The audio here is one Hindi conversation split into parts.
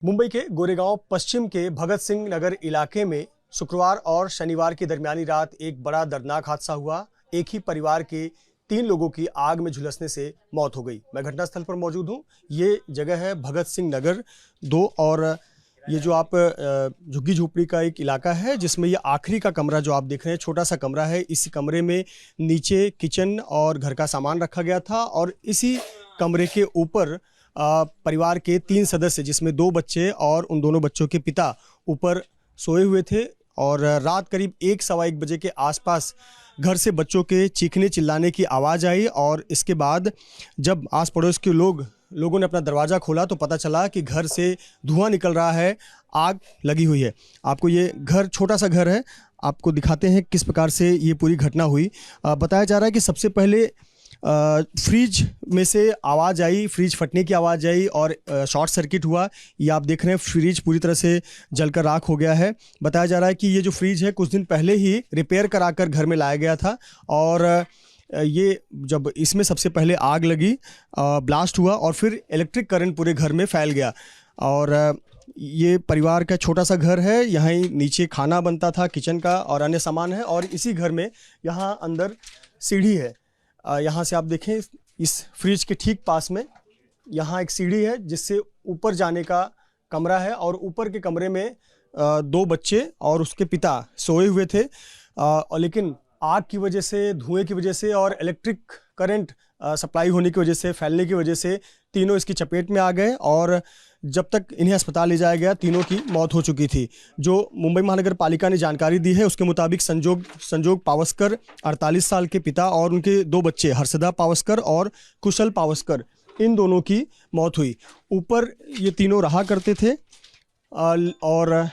मुंबई के गोरेगांव पश्चिम के भगत सिंह नगर इलाके में शुक्रवार और शनिवार की दरमियानी रात एक बड़ा दर्दनाक हादसा हुआ। एक ही परिवार के 3 लोगों की आग में झुलसने से मौत हो गई। मैं घटनास्थल पर मौजूद हूं। ये जगह है भगत सिंह नगर 2 और ये जो आप झुग्गी झोपड़ी का एक इलाका है जिसमें ये आखिरी का कमरा जो आप देख रहे हैं, छोटा सा कमरा है। इस कमरे में नीचे किचन और घर का सामान रखा गया था और इसी कमरे के ऊपर परिवार के 3 सदस्य जिसमें 2 बच्चे और उन दोनों बच्चों के पिता ऊपर सोए हुए थे। और रात करीब 1-1:15 बजे के आसपास घर से बच्चों के चीखने चिल्लाने की आवाज़ आई और इसके बाद जब आस पड़ोस के लोगों ने अपना दरवाज़ा खोला तो पता चला कि घर से धुआं निकल रहा है, आग लगी हुई है। आपको ये घर, छोटा सा घर है, आपको दिखाते हैं किस प्रकार से ये पूरी घटना हुई। बताया जा रहा है कि सबसे पहले फ्रिज में से आवाज़ आई, फ्रिज फटने की आवाज़ आई और शॉर्ट सर्किट हुआ। ये आप देख रहे हैं फ्रिज पूरी तरह से जलकर राख हो गया है। बताया जा रहा है कि ये जो फ्रिज है कुछ दिन पहले ही रिपेयर कराकर घर में लाया गया था और ये जब इसमें सबसे पहले आग लगी, ब्लास्ट हुआ और फिर इलेक्ट्रिक करंट पूरे घर में फैल गया। और ये परिवार का छोटा सा घर है, यहाँ ही नीचे खाना बनता था, किचन का और अन्य सामान है। और इसी घर में यहाँ अंदर सीढ़ी है। यहाँ से आप देखें इस फ्रिज के ठीक पास में यहाँ एक सीढ़ी है जिससे ऊपर जाने का कमरा है और ऊपर के कमरे में 2 बच्चे और उसके पिता सोए हुए थे। और लेकिन आग की वजह से, धुएं की वजह से और इलेक्ट्रिक करंट सप्लाई होने की वजह से, फैलने की वजह से तीनों इसकी चपेट में आ गए और जब तक इन्हें अस्पताल ले जाया गया तीनों की मौत हो चुकी थी। जो मुंबई महानगर पालिका ने जानकारी दी है उसके मुताबिक संजोग पावस्कर 48 साल के पिता और उनके 2 बच्चे हर्षदा पावस्कर और कुशल पावस्कर, इन दोनों की मौत हुई। ऊपर ये तीनों रहा करते थे और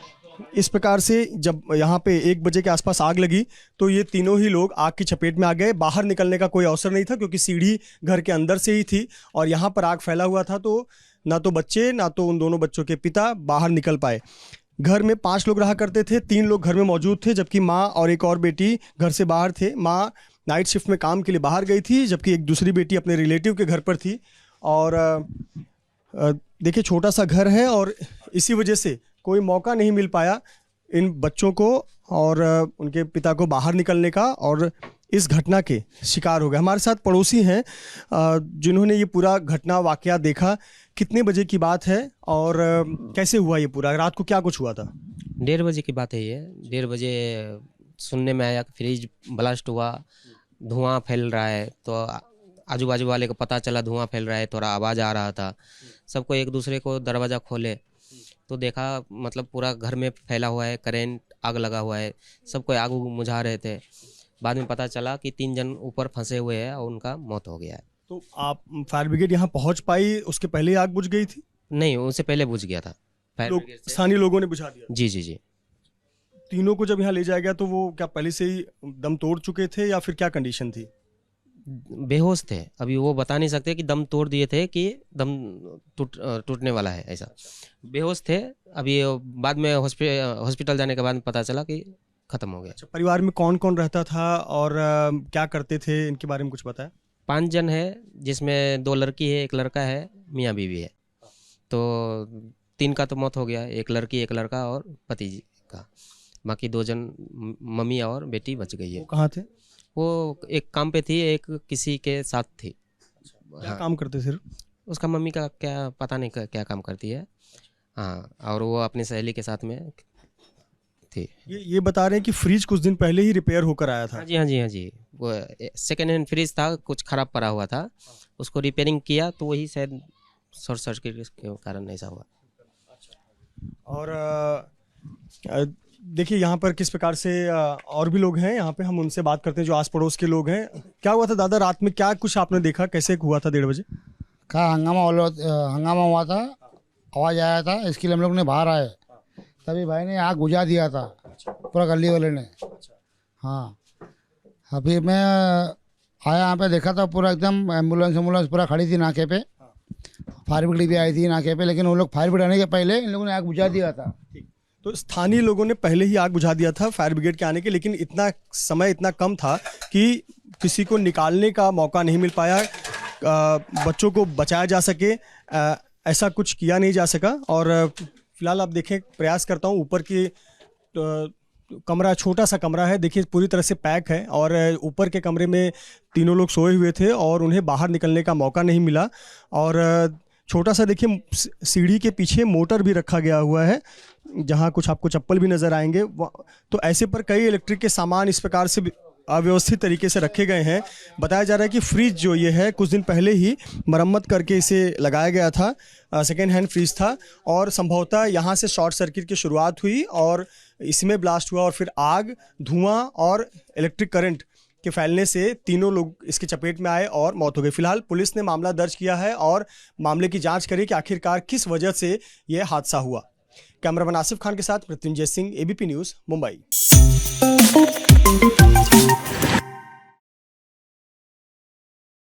इस प्रकार से जब यहाँ पे 1 बजे के आसपास आग लगी तो ये तीनों ही लोग आग की चपेट में आ गए। बाहर निकलने का कोई अवसर नहीं था क्योंकि सीढ़ी घर के अंदर से ही थी और यहाँ पर आग फैला हुआ था, तो ना तो बच्चे ना तो उन दोनों बच्चों के पिता बाहर निकल पाए। घर में 5 लोग रहा करते थे, 3 लोग घर में मौजूद थे जबकि माँ और एक और बेटी घर से बाहर थे। माँ नाइट शिफ्ट में काम के लिए बाहर गई थी जबकि एक दूसरी बेटी अपने रिलेटिव के घर पर थी। और देखिए छोटा सा घर है और इसी वजह से कोई मौका नहीं मिल पाया इन बच्चों को और उनके पिता को बाहर निकलने का और इस घटना के शिकार हो गए। हमारे साथ पड़ोसी हैं जिन्होंने ये पूरा घटना वाकया देखा। कितने बजे की बात है और कैसे हुआ ये पूरा? रात को क्या कुछ हुआ था? 1:30 बजे की बात है ये। 1:30 बजे सुनने में आया कि फ्रिज ब्लास्ट हुआ, धुआं फैल रहा है। तो आजू बाजू वाले को पता चला धुआं फैल रहा है, थोड़ा आवाज़ आ रहा था। सबको एक दूसरे को दरवाज़ा खोले तो देखा मतलब पूरा घर में फैला हुआ है, करंट, आग लगा हुआ है। सबको आग बुझा रहे थे। बाद में पता चला कि 3 जन ऊपर फंसे हुए हैं और उनका मौत हो गया है। तो आप फायर ब्रिगेड यहाँ पहुँच पाई, उसके पहले ही आग बुझ गई थी? नहीं, उससे पहले बुझ गया था। स्थानीय लोगों ने बुझा दिया? जी जी जी। तीनों को जब यहाँ ले जाया गया तो वो क्या पहले से ही दम तोड़ चुके थे या फिर क्या कंडीशन थी? बेहोश थे। अभी वो बता नहीं सकते कि दम तोड़ दिए थे कि दम टूटने वाला है, ऐसा। बेहोश थे। अभी बाद में हॉस्पिटल जाने के बाद पता चला कि ख़त्म हो गया। अच्छा, परिवार में कौन कौन रहता था और क्या करते थे, इनके बारे में कुछ बताया? 5 जन है जिसमें 2 लड़की है, 1 लड़का है, मियाँ बीवी है। तो 3 का तो मौत हो गया, 1 लड़की 1 लड़का और पति जी का। बाकी 2 जन मम्मी और बेटी बच गई है। वो कहाँ थे? वो एक काम पे थी, एक किसी के साथ थी। क्या काम करते थे? उसका मम्मी का क्या पता नहीं क्या काम करती है। हाँ, और वो अपनी सहेली के साथ में थी। ये बता रहे हैं कि फ्रिज कुछ दिन पहले ही रिपेयर होकर आया था? हाँ जी हाँ जी हाँ जी। वो सेकेंड हैंड फ्रिज था, कुछ ख़राब पड़ा हुआ था, उसको रिपेयरिंग किया तो वही शायद शॉर्ट सर्किट के कारण ऐसा हुआ। और देखिए यहाँ पर किस प्रकार से और भी लोग हैं यहाँ पे, हम उनसे बात करते हैं जो आस पड़ोस के लोग हैं। क्या हुआ था दादा, रात में क्या कुछ आपने देखा, कैसे हुआ था? 1:30 बजे का हंगामा हुआ था, आवाज़ आया था, इसके लिए हम लोग ने बाहर आए, तभी भाई ने आग बुझा दिया था पूरा गली वाले ने। हाँ, अभी मैं आया यहाँ पे, देखा था पूरा एकदम एम्बुलेंस पूरा खड़ी थी नाके पे। फायर ब्रिगेड भी आई थी नाके पे, लेकिन वो लोग फायर ब्रिगेड आने के पहले इन लोगों ने आग बुझा दिया था। तो स्थानीय लोगों ने पहले ही आग बुझा दिया था फायर ब्रिगेड के आने के, लेकिन इतना समय इतना कम था कि किसी को निकालने का मौका नहीं मिल पाया, बच्चों को बचाया जा सके। ऐसा कुछ किया नहीं जा सका। और फिलहाल आप देखें, प्रयास करता हूँ ऊपर की कमरा, छोटा सा कमरा है, देखिए पूरी तरह से पैक है और ऊपर के कमरे में तीनों लोग सोए हुए थे और उन्हें बाहर निकलने का मौका नहीं मिला। और छोटा सा देखिए सीढ़ी के पीछे मोटर भी रखा गया हुआ है, जहां कुछ आपको चप्पल भी नज़र आएंगे। तो ऐसे पर कई इलेक्ट्रिक के सामान इस प्रकार से अव्यवस्थित तरीके से रखे गए हैं। बताया जा रहा है कि फ्रिज जो ये है कुछ दिन पहले ही मरम्मत करके इसे लगाया गया था, सेकेंड हैंड फ्रिज था और संभवतः यहाँ से शॉर्ट सर्किट की शुरुआत हुई और इसमें ब्लास्ट हुआ और फिर आग, धुआं और इलेक्ट्रिक करंट के फैलने से तीनों लोग इसकी चपेट में आए और मौत हो गई। फिलहाल पुलिस ने मामला दर्ज किया है और मामले की जांच करी कि आखिरकार किस वजह से यह हादसा हुआ। कैमरामैन आसिफ खान के साथ मृत्युंजय सिंह, एबीपी न्यूज़, मुंबई।